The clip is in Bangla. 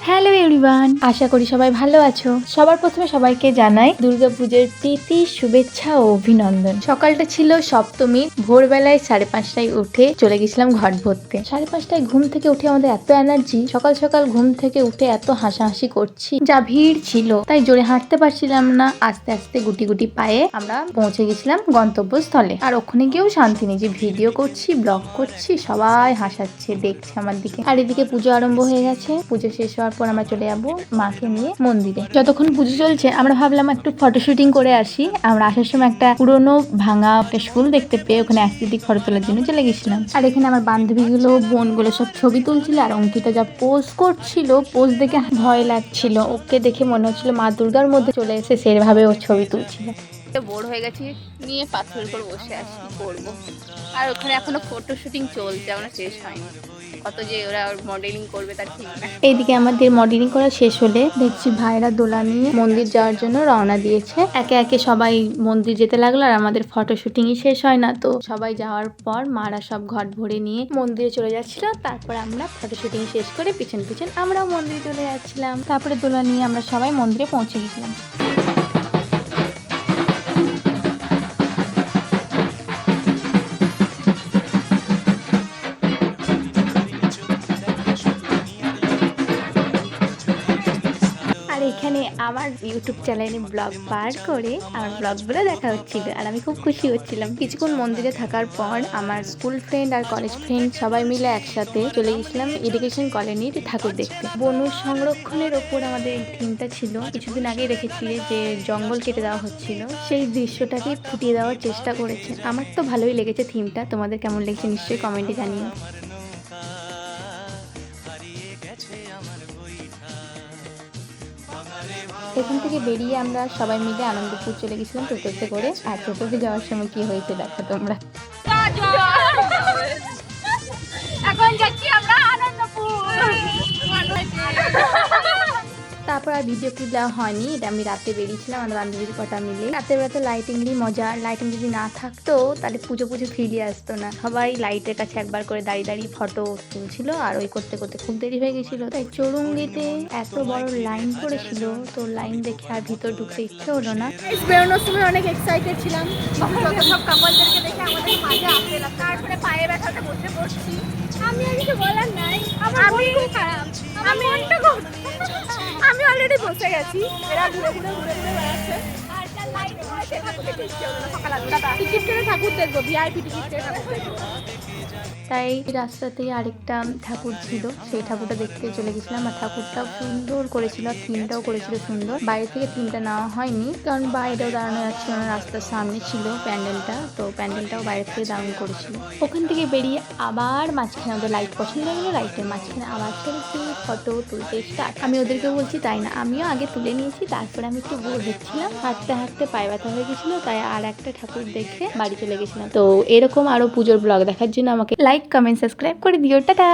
হ্যালো এভরিওয়ান, আশা করি সবাই ভালো আছো। সবার প্রথমে সবাইকে জানাই দুর্গাপুজোর প্রীতি শুভেচ্ছা ও অভিনন্দন। সকালটা ছিল সপ্তমী। ভোরবেলায় 5:30টায় উঠে চলে গেছিলাম ঘট ভরতে। 5:30টায় ঘুম থেকে উঠে আমাদের এত এনার্জি, সকাল সকাল ঘুম থেকে উঠে এত হাসাহাসি করছি, যা ভিড় ছিল তাই জোরে হাঁটতে পারছিলাম না। আস্তে আস্তে গুটি গুটি পায়ে আমরা পৌঁছে গেছিলাম গন্তব্যস্থলে। আর ওখানে গিয়েও শান্তি নেই যে ভিডিও করছি, ব্লগ করছি, সবাই হাসাচ্ছে, দেখছে আমার দিকে। আর এদিকে পুজো আরম্ভ হয়ে গেছে। পুজো শেষ হওয়ার পর আমরা চলে যাবো মাকে নিয়ে মন্দিরে। যতক্ষণ পুজো চলছে আমরা ভাবলাম একটু ফটোশুটিং করে আসি। আমরা আসার সময় একটা পুরোনো ভাঙা একটা স্কুল দেখতে পেয়ে ওখানে অ্যাস্থেটিক ফটো তোলার জন্য চলে গেছিলাম। আর এখানে আমার বান্ধবীগুলো, বোনগুলো সব ছবি তুলছিল। আর অঙ্কিতা যা পোজ করছিল, পোজ দেখে ভয় লাগছিল। ওকে দেখে মনে হচ্ছিল মা দুর্গার মধ্যে চলে এসে সেভাবে ও ছবি তুলছিল। বোর হয়ে গেছি, নিয়ে পাথরের উপর বসে আছি, কি করবো। আর ওখানে এখনো ফটো শুটিং চলছে, আমরা শেষ হয়নি। কত যে ওরা মডেলিং করবে তার ঠিক না। এইদিকে আমাদের মডেলিং করা শেষ হলে দেখছি ভাইরা দোলা নিয়ে মন্দির যাওয়ার জন্য রওনা দিয়েছে। একে একে সবাই মন্দির যেতে লাগলো। আর আমাদের ফটো শুটিংই শেষ হয় না, তো সবাই যাওয়ার পর মারা সব ঘট ভরে নিয়ে মন্দিরে চলে যাচ্ছিল। তারপর আমরা ফটো শুটিং শেষ করে পিছন পিছন আমরাও মন্দিরে চলে যাচ্ছিলাম। তারপরে দোলা নিয়ে আমরা সবাই মন্দিরে পৌঁছে গেছিলাম। আর এখানে আমার ইউটিউব চ্যানেলে ব্লগ পার করে আমার ব্লগগুলো দেখা হচ্ছিল আর আমি খুব খুশি হচ্ছিলাম। কিছুক্ষণ মন্দিরে থাকার পর আমার স্কুল ফ্রেন্ড আর কলেজ ফ্রেন্ড সবাই মিলে একসাথে চলে গেছিলাম এডুকেশন কলোনির ঠাকুর দেখতে। বন সংরক্ষণের ওপর আমাদের এই থিমটা ছিল। কিছুদিন আগেই দেখেছি যে জঙ্গল কেটে দেওয়া হচ্ছিল, সেই দৃশ্যটাকে ফুটিয়ে দেওয়ার চেষ্টা করেছে। আমার তো ভালোই লেগেছে থিমটা। তোমাদের কেমন লেগেছে নিশ্চয়ই কমেন্টে জানিও। এখান থেকে বেরিয়ে আমরা সবাই মিলে আনন্দপুর চলে গেছিলাম টোটোতে করে। আর টোটোতে যাওয়ার সময় কি হয়েছে দেখো তোমরা। এখন যাচ্ছি আমরা আনন্দপুর। তারপর আর ভিডিও ক্লিপ দেওয়া হয়নি। এটা আমি রাতে বেরিয়েছিলাম আমাদের বান্ধবীর কটা মিলে। রাতের বেলা তো লাইটিংরই মজা। লাইটিং যদি না থাকতো তাহলে পুজো ফিরিয়ে আসতো না। সবাই লাইটের কাছে একবার করে দাঁড়িয়ে দাঁড়িয়ে ফটো তুলছিল। আর ওই করতে করতে খুব দেরি হয়ে গেছিল। তাই চৌরঙ্গিতে এত বড় লাইন পড়েছিল, তো লাইন দেখে আর ভিতর ঢুকতে ইচ্ছে হলো না। বেরোনোর সময় অনেক এক্সাইটেড ছিলাম, সব কাপলদেরকে দেখে আমাদের মাঝে আসতে লাগলো। তারপরে পায়ে ব্যথাতে বসে পড়ছি। আমি আর কিছু বলার নাই, আমার মন খুব খারাপ। আমি অলরেডি বসে গেছি। এরা ঘুরে ঘুরে ঘুরে ঘুরে বেড়াচ্ছে। আর তার লাইটে পড়েছে ঠাকুর দেখতে ইচ্ছে হলো না। সকাল 8টা টিকিট কেটে ঠাকুর দেখবো, ভিআইপি টিকিট কেটে ঠাকুর দেখবো। তাই রাস্তাতেই আরেকটা ঠাকুর ছিল, সেই ঠাকুরটা দেখতে চলে গেছিলাম। আর ঠাকুরটাও সুন্দর করেছিল, থিমটাও করেছিল সুন্দর। বাইরে থেকে থিমটা নেওয়া হয়নি, কারণ বাইরেও দাঁড়ানো যাচ্ছিল না, রাস্তার সামনে ছিল প্যান্ডেলটা, তো প্যান্ডেলটাও বাইরে থেকে দারুণ করেছিল। ওখান থেকে বেরিয়ে আবার মাঝখানে আমাদের লাইট পছন্দ হলো, লাইটের মাঝখানে আবার সেলফি ফটো তুলতে স্টার্ট। আমি ওদেরকেও বলছি তাই না, আমিও আগে তুলে নিয়েছি। তারপরে আমি একটু বোর হচ্ছিলাম, হাঁটতে হাঁটতে পায়ে ব্যথা হয়ে গেছিলো, তাই আর একটা ঠাকুর দেখে বাড়ি চলে গেছিলাম। তো এরকম আরো পুজোর ব্লগ দেখার জন্য আমাকে লাইক, কমেন্ট, সাবস্ক্রাইব করে দিও। টাটা।